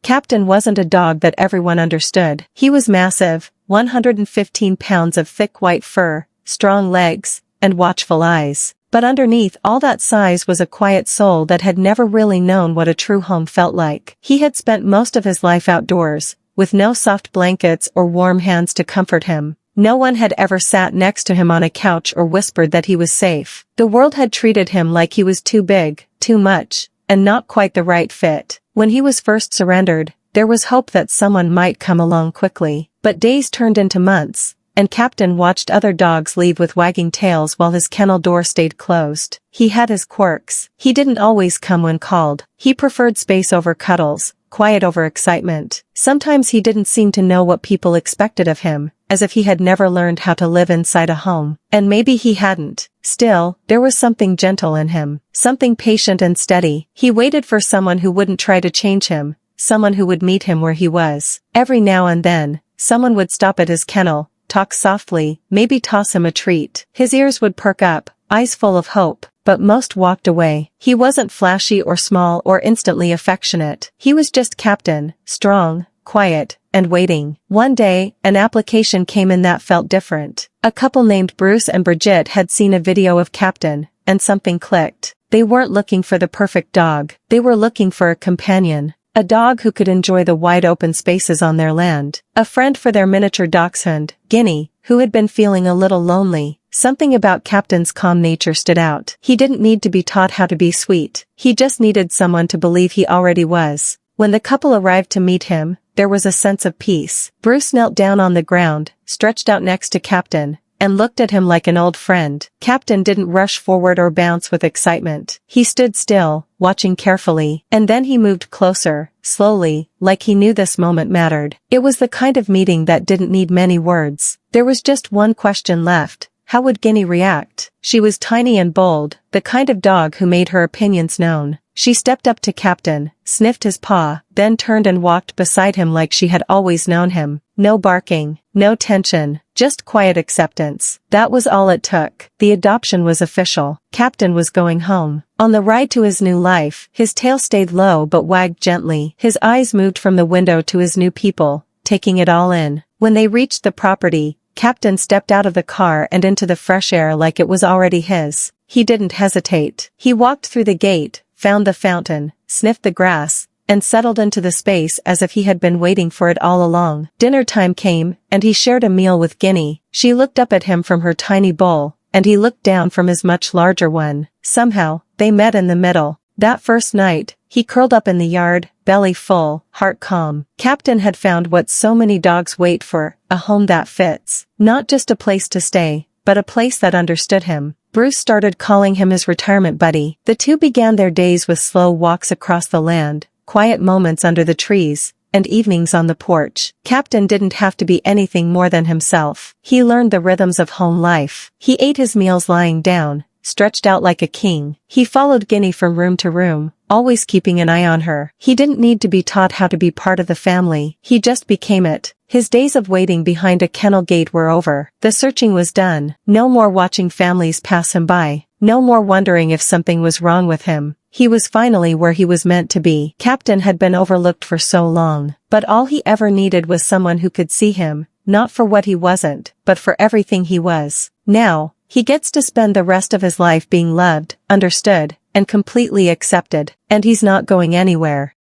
Captain wasn't a dog that everyone understood. He was massive, 115 pounds of thick white fur, strong legs, and watchful eyes. But underneath all that size was a quiet soul that had never really known what a true home felt like. He had spent most of his life outdoors, with no soft blankets or warm hands to comfort him. No one had ever sat next to him on a couch or whispered that he was safe. The world had treated him like he was too big, too much, and not quite the right fit. When he was first surrendered, there was hope that someone might come along quickly. But days turned into months, and Captain watched other dogs leave with wagging tails while his kennel door stayed closed. He had his quirks. He didn't always come when called. He preferred space over cuddles, quiet over excitement. Sometimes he didn't seem to know what people expected of him, as if he had never learned how to live inside a home. And maybe he hadn't. Still, there was something gentle in him, something patient and steady. He waited for someone who wouldn't try to change him, someone who would meet him where he was. Every now and then, someone would stop at his kennel, talk softly, maybe toss him a treat. His ears would perk up, eyes full of hope, but most walked away. He wasn't flashy or small or instantly affectionate. He was just Captain, strong, quiet, and waiting. One day, an application came in that felt different. A couple named Bruce and Bridgitte had seen a video of Captain, and something clicked. They weren't looking for the perfect dog. They were looking for a companion. A dog who could enjoy the wide open spaces on their land. A friend for their miniature dachshund, Guinea, who had been feeling a little lonely. Something about Captain's calm nature stood out. He didn't need to be taught how to be sweet. He just needed someone to believe he already was. When the couple arrived to meet him, there was a sense of peace. Bruce knelt down on the ground, stretched out next to Captain, and looked at him like an old friend. Captain didn't rush forward or bounce with excitement. He stood still, watching carefully, and then he moved closer, slowly, like he knew this moment mattered. It was the kind of meeting that didn't need many words. There was just one question left. How would Guinea react? She was tiny and bold, the kind of dog who made her opinions known. She stepped up to Captain, sniffed his paw, then turned and walked beside him like she had always known him. No barking, no tension, just quiet acceptance. That was all it took. The adoption was official. Captain was going home. On the ride to his new life, his tail stayed low but wagged gently. His eyes moved from the window to his new people, taking it all in. When they reached the property, Captain stepped out of the car and into the fresh air like it was already his. He didn't hesitate. He walked through the gate, found the fountain, sniffed the grass, and settled into the space as if he had been waiting for it all along. Dinner time came, and he shared a meal with Guinea. She looked up at him from her tiny bowl, and he looked down from his much larger one. Somehow, they met in the middle. That first night, he curled up in the yard, belly full, heart calm. Captain had found what so many dogs wait for, a home that fits. Not just a place to stay, but a place that understood him. Bruce started calling him his retirement buddy. The two began their days with slow walks across the land, quiet moments under the trees, and evenings on the porch. Captain didn't have to be anything more than himself. He learned the rhythms of home life. He ate his meals lying down, stretched out like a king. He followed Guinea from room to room, always keeping an eye on her. He didn't need to be taught how to be part of the family. He just became it. His days of waiting behind a kennel gate were over. The searching was done. No more watching families pass him by. No more wondering if something was wrong with him. He was finally where he was meant to be. Captain had been overlooked for so long, but all he ever needed was someone who could see him, not for what he wasn't, but for everything he was. Now, he gets to spend the rest of his life being loved, understood, and completely accepted, and he's not going anywhere.